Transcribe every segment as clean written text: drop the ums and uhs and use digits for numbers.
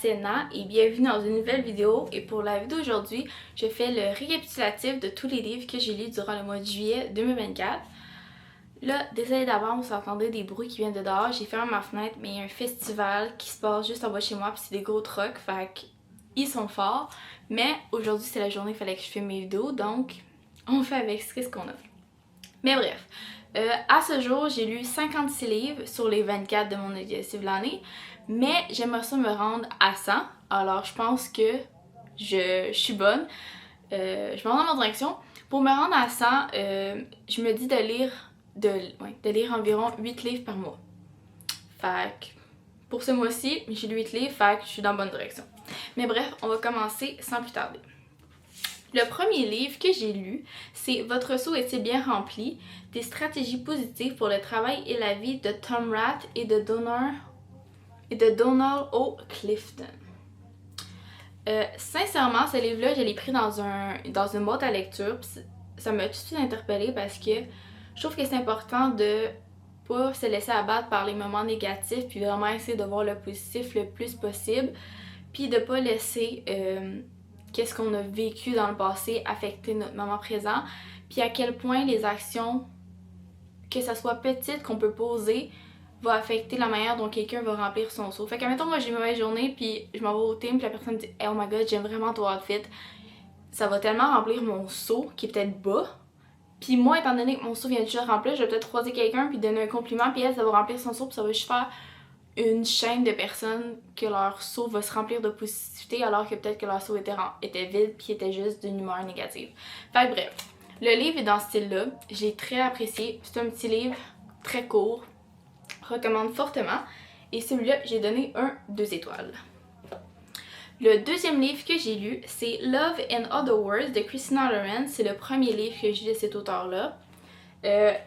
c'est Enna et bienvenue dans une nouvelle vidéo. Et pour la vidéo d'aujourd'hui, je fais le récapitulatif de tous les livres que j'ai lus durant le mois de juillet 2024. Là, désolé d'avance, vous entendez des bruits qui viennent de dehors. J'ai fermé ma fenêtre, mais il y a un festival qui se passe juste en bas de chez moi, puis c'est des gros trucks, fait qu'ils sont forts. Mais aujourd'hui, c'est la journée, il fallait que je filme mes vidéos, donc on fait avec ce qu'on a. Mais bref, à ce jour, j'ai lu 56 livres sur les 24 de mon objectif de l'année, mais j'aimerais ça me rendre à 100. Alors je pense que je suis bonne. Je m'en vais dans ma direction. Pour me rendre à 100, je me dis de lire environ 8 livres par mois. Fait que pour ce mois-ci, j'ai lu 8 livres, fait que je suis dans la bonne direction. Mais bref, on va commencer sans plus tarder. Le premier livre que j'ai lu, c'est Votre seau est-il bien rempli? Des stratégies positives pour le travail et la vie de Tom Rath et de Donald O. Clifton. Sincèrement, ce livre-là, je l'ai pris dans une boîte à lecture. Ça m'a tout de suite interpellée parce que je trouve que c'est important de pas se laisser abattre par les moments négatifs, puis vraiment essayer de voir le positif le plus possible, puis de pas laisser qu'est-ce qu'on a vécu dans le passé affecter notre moment présent, puis à quel point les actions, que ça soit petites, qu'on peut poser, va affecter la manière dont quelqu'un va remplir son seau. Fait que mettons, moi j'ai une mauvaise journée, puis je m'en vais au team, puis la personne me dit hey, oh my god, j'aime vraiment ton outfit. Ça va tellement remplir mon seau qui est peut-être bas. Puis moi, étant donné que mon seau vient de juste remplir, je vais peut-être croiser quelqu'un puis donner un compliment, puis elle, ça va remplir son seau, puis ça va juste faire une chaîne de personnes que leur seau va se remplir de positivité alors que peut-être que leur seau était vide puis était juste d'une humeur négative. Fait que bref, le livre est dans ce style-là. J'ai très apprécié. C'est un petit livre très court. Recommande fortement. Et celui-là, j'ai donné 2 étoiles. Le deuxième livre que j'ai lu, c'est Love and Other Words de Christina Lauren. C'est le premier livre que j'ai lu de cet auteur-là.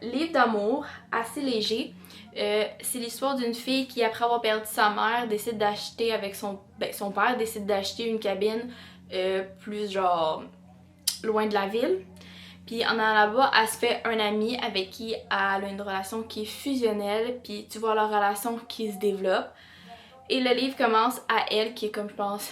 Livre d'amour, assez léger. C'est l'histoire d'une fille qui, après avoir perdu sa mère, décide d'acheter avec son père décide d'acheter une cabine plus genre loin de la ville. Puis en allant là-bas, elle se fait un ami avec qui elle a une relation qui est fusionnelle, puis tu vois leur relation qui se développe. Et le livre commence à elle, qui est comme je pense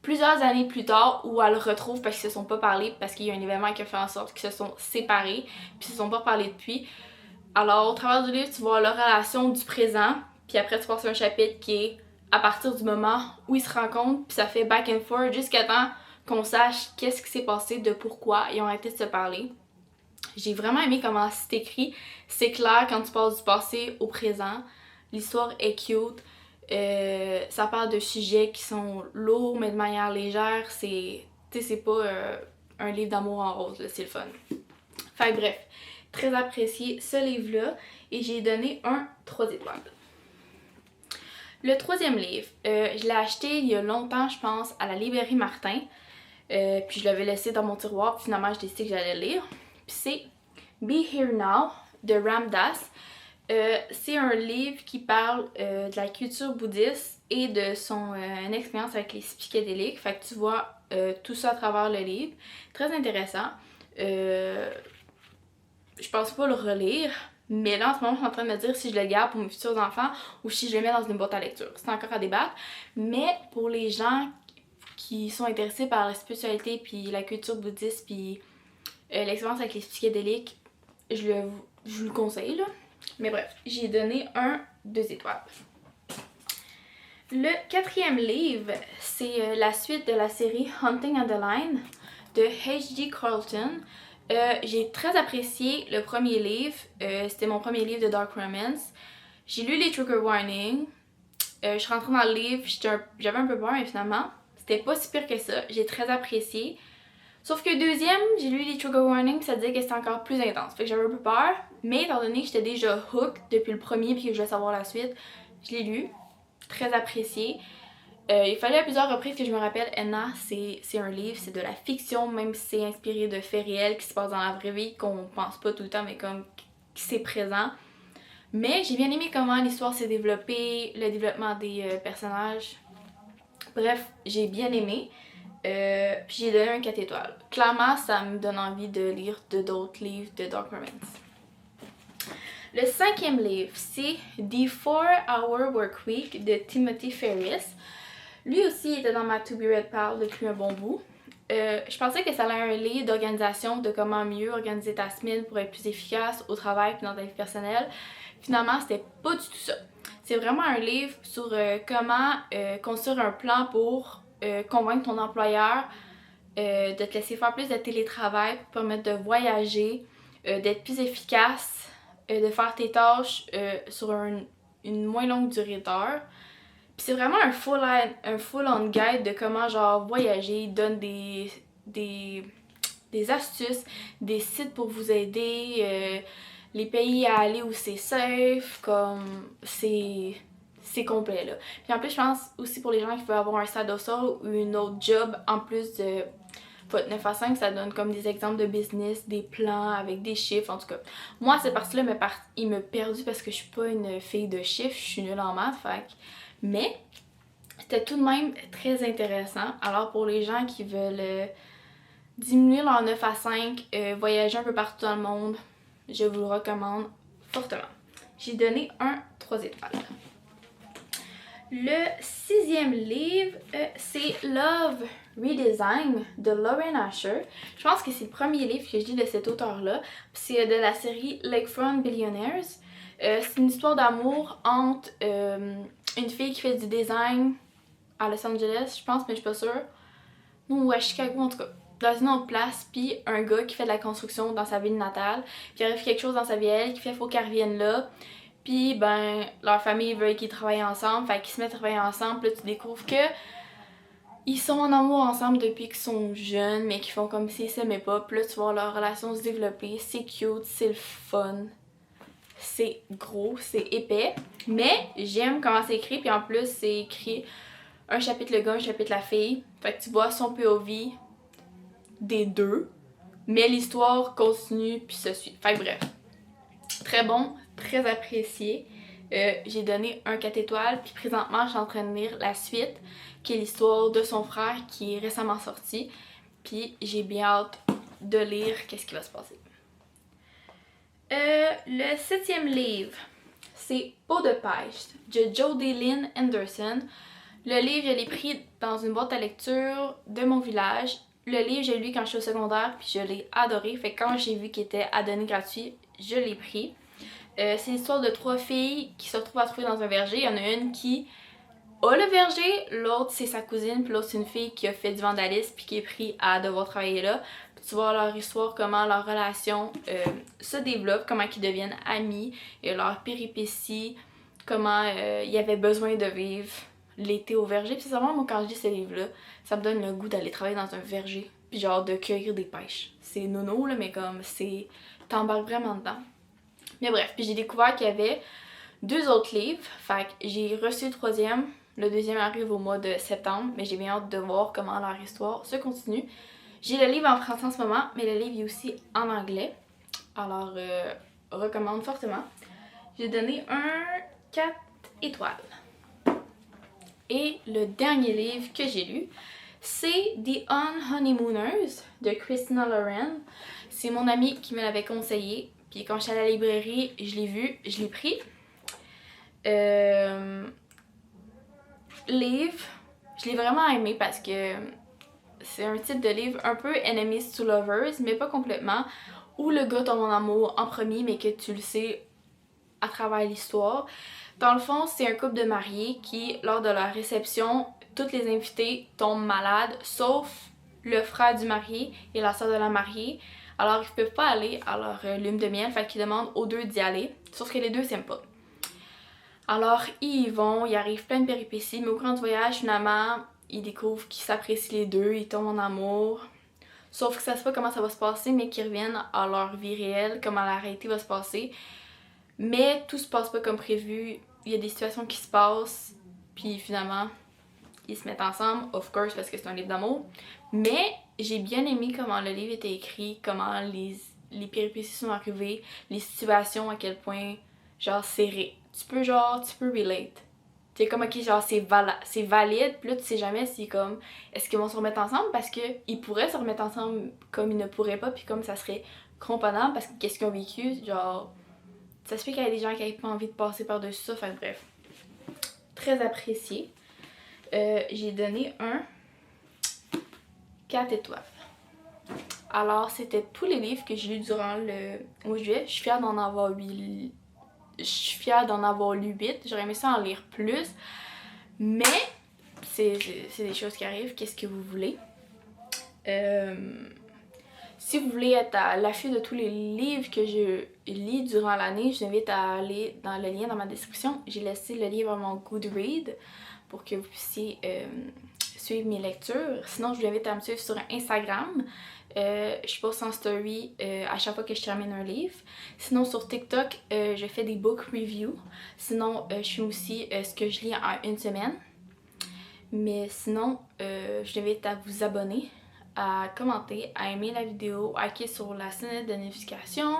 plusieurs années plus tard, où elle le retrouve parce qu'ils se sont pas parlé, parce qu'il y a un événement qui a fait en sorte qu'ils se sont séparés, puis ils se sont pas parlé depuis. Alors au travers du livre, tu vois leur relation du présent, puis après tu passes un chapitre qui est à partir du moment où ils se rencontrent, puis ça fait back and forth jusqu'à temps qu'on sache qu'est-ce qui s'est passé, de pourquoi ils ont arrêté de se parler. J'ai vraiment aimé comment c'est écrit. C'est clair quand tu passes du passé au présent. L'histoire est cute. Ça parle de sujets qui sont lourds mais de manière légère. C'est pas un livre d'amour en rose, là, c'est le fun. Fait bref, très apprécié ce livre-là et j'ai donné 3 étoiles. Le troisième livre, je l'ai acheté il y a longtemps, je pense, à la librairie Martin. Puis je l'avais laissé dans mon tiroir, puis finalement j'ai décidé que j'allais le lire. Puis c'est Be Here Now de Ram Dass. C'est un livre qui parle de la culture bouddhiste et de son expérience avec les psychédéliques. Fait que tu vois tout ça à travers le livre. Très intéressant. Je pense pas le relire, mais là en ce moment je suis en train de me dire si je le garde pour mes futurs enfants ou si je le mets dans une boîte à lecture. C'est encore à débattre. Mais pour les gens qui sont intéressés par la spiritualité puis la culture bouddhiste puis l'expérience avec les psychédéliques, je vous le conseille là. Mais bref, j'ai donné 2 étoiles. Le quatrième livre, c'est la suite de la série Hunting on the Line de H.G. Carlton. J'ai très apprécié le premier livre. C'était mon premier livre de Dark Romance. J'ai lu les trigger warnings. Je suis rentrée dans le livre, j'avais un peu peur, mais finalement, c'était pas si pire que ça. J'ai très apprécié. Sauf que le deuxième, j'ai lu les trigger warnings, ça disait que c'était encore plus intense. Fait que j'avais un peu peur, mais étant donné que j'étais déjà hooked depuis le premier puis que je voulais savoir la suite, je l'ai lu. Très apprécié. Il fallait à plusieurs reprises que je me rappelle, Enna, c'est un livre, c'est de la fiction, même si c'est inspiré de faits réels qui se passent dans la vraie vie, qu'on pense pas tout le temps, mais comme c'est présent. Mais j'ai bien aimé comment l'histoire s'est développée, le développement des personnages. Bref, j'ai bien aimé. Puis j'ai donné 4 étoiles. Clairement, ça me donne envie de lire d'autres livres de Dark Romance. Le 5e livre, c'est The 4-Hour Workweek de Timothy Ferriss. Lui aussi était dans ma To Be Read pile depuis un bon bout. Je pensais que ça allait être un livre d'organisation de comment mieux organiser ta semaine pour être plus efficace au travail et dans ta vie personnelle. Finalement, c'était pas du tout ça. C'est vraiment un livre sur comment construire un plan pour convaincre ton employeur de te laisser faire plus de télétravail pour te permettre de voyager, d'être plus efficace, de faire tes tâches sur une moins longue durée d'heure. Puis c'est vraiment un full-on guide de comment genre voyager. Il donne des astuces, des sites pour vous aider, les pays à aller où c'est safe, comme c'est complet là. Puis en plus je pense aussi pour les gens qui veulent avoir un side hustle ou une autre job en plus de votre 9 à 5, ça donne comme des exemples de business, des plans avec des chiffres, en tout cas. Moi, cette partie-là, il m'a perdu parce que je suis pas une fille de chiffres, je suis nulle en maths, fait. Mais c'était tout de même très intéressant. Alors pour les gens qui veulent diminuer leur 9 à 5, voyager un peu partout dans le monde, je vous le recommande fortement. J'ai donné un 3 étoiles. Le 6e livre, c'est Love Redesign de Lauren Asher. Je pense que c'est le premier livre que je lis de cet auteur-là. C'est de la série Lakefront Billionaires. C'est une histoire d'amour entre une fille qui fait du design à Los Angeles, je pense, mais je suis pas sûre. Ou à Chicago, en tout cas. Dans une autre place, puis un gars qui fait de la construction dans sa ville natale. Puis il arrive quelque chose dans sa vie, qui fait qu'il faut qu'elle revienne là. Puis, ben, leur famille veut qu'ils travaillent ensemble, fait qu'ils se mettent à travailler ensemble. Puis là, tu découvres que ils sont en amour ensemble depuis qu'ils sont jeunes, mais qu'ils font comme s'ils s'aimaient pas. Puis là, tu vois leur relation se développer. C'est cute, c'est le fun. C'est gros, c'est épais. Mais j'aime comment c'est écrit. Puis en plus, c'est écrit un chapitre le gars, un chapitre la fille. Fait que tu vois son POV des deux. Mais l'histoire continue puis se suit. Fait que bref. Très bon, très apprécié. J'ai donné un 4 étoiles, puis présentement je suis en train de lire la suite, qui est l'histoire de son frère qui est récemment sorti. Puis j'ai bien hâte de lire qu'est-ce qui va se passer. Le 7e livre, c'est Peau de pêche de Jodie Lynn Anderson. Le livre, je l'ai pris dans une boîte à lecture de mon village. Le livre, je l'ai lu quand je suis au secondaire, puis je l'ai adoré. Fait que quand j'ai vu qu'il était à donner gratuit, je l'ai pris. C'est l'histoire de 3 filles qui se retrouvent à trouver dans un verger. Il y en a une qui a le verger, l'autre c'est sa cousine, puis l'autre c'est une fille qui a fait du vandalisme puis qui est prise à devoir travailler là. Puis tu vois leur histoire, comment leur relation se développe, comment ils deviennent amis, et leur péripéties, comment ils avaient besoin de vivre l'été au verger. Puis c'est vraiment, moi quand je lis ce livre-là, ça me donne le goût d'aller travailler dans un verger, puis genre de cueillir des pêches. C'est nono là, mais comme c'est... t'embarques vraiment dedans. Mais bref, puis j'ai découvert qu'il y avait 2 autres livres, fait que j'ai reçu le 3e, le 2e arrive au mois de septembre, mais j'ai bien hâte de voir comment leur histoire se continue. J'ai le livre en français en ce moment, mais le livre est aussi en anglais, alors recommande fortement. J'ai donné un 4 étoiles. Et le dernier livre que j'ai lu, c'est The Unhoneymooners de Christina Lauren. C'est mon amie qui me l'avait conseillé. Puis quand je suis à la librairie, je l'ai vu, je l'ai pris. Livre, je l'ai vraiment aimé parce que c'est un type de livre un peu enemies to lovers, mais pas complètement. Où le gars tombe en amour en premier, mais que tu le sais à travers l'histoire. Dans le fond, c'est un couple de mariés qui, lors de leur réception, toutes les invités tombent malades, sauf le frère du marié et la soeur de la mariée. Alors, ils peuvent pas aller à leur lune de miel, fait qu'ils demandent aux deux d'y aller, sauf que les deux s'aiment pas. Alors, ils y vont, il arrive plein de péripéties, mais au cours du voyage, finalement, ils découvrent qu'ils s'apprécient les deux, ils tombent en amour. Sauf que ça sait pas comment ça va se passer, mais qu'ils reviennent à leur vie réelle, comment la réalité va se passer. Mais tout se passe pas comme prévu, il y a des situations qui se passent, puis finalement, ils se mettent ensemble, of course, parce que c'est un livre d'amour. Mais j'ai bien aimé comment le livre était écrit, comment les péripéties sont arrivées, les situations, à quel point, genre, tu peux relate. Tu sais, comme, ok, genre, c'est valide, puis là, tu sais jamais si, comme, est-ce qu'ils vont se remettre ensemble, parce qu'ils pourraient se remettre ensemble comme ils ne pourraient pas, puis comme ça serait comprenable, parce que qu'est-ce qu'ils ont vécu, genre, ça se fait qu'il y a des gens qui n'avaient pas envie de passer par-dessus ça, enfin bref. Très apprécié. j'ai donné un 4 étoiles. Alors, c'était tous les livres que j'ai lus durant le mois de juillet. Je suis fière d'en avoir 8. Je suis fière d'en avoir lu 8. J'aurais aimé ça en lire plus. Mais, c'est des choses qui arrivent. Qu'est-ce que vous voulez? Si vous voulez être à l'affût de tous les livres que je lis durant l'année, je vous invite à aller dans le lien dans ma description. J'ai laissé le livre à mon Goodreads pour que vous puissiez suivre mes lectures. Sinon, je vous invite à me suivre sur Instagram. Je poste en story à chaque fois que je termine un livre. Sinon, sur TikTok, je fais des book reviews. Sinon, je fais aussi ce que je lis en une semaine. Mais sinon, je vous invite à vous abonner, à commenter, à aimer la vidéo, à cliquer sur la sonnette de notification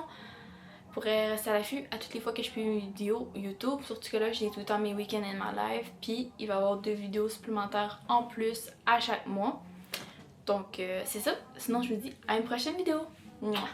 pour rester à l'affût à toutes les fois que je fais une vidéo YouTube. Surtout que là, j'ai tout le temps mes week-ends in my life. Puis, il va y avoir 2 vidéos supplémentaires en plus à chaque mois. Donc, c'est ça. Sinon, je vous dis à une prochaine vidéo. Mouah.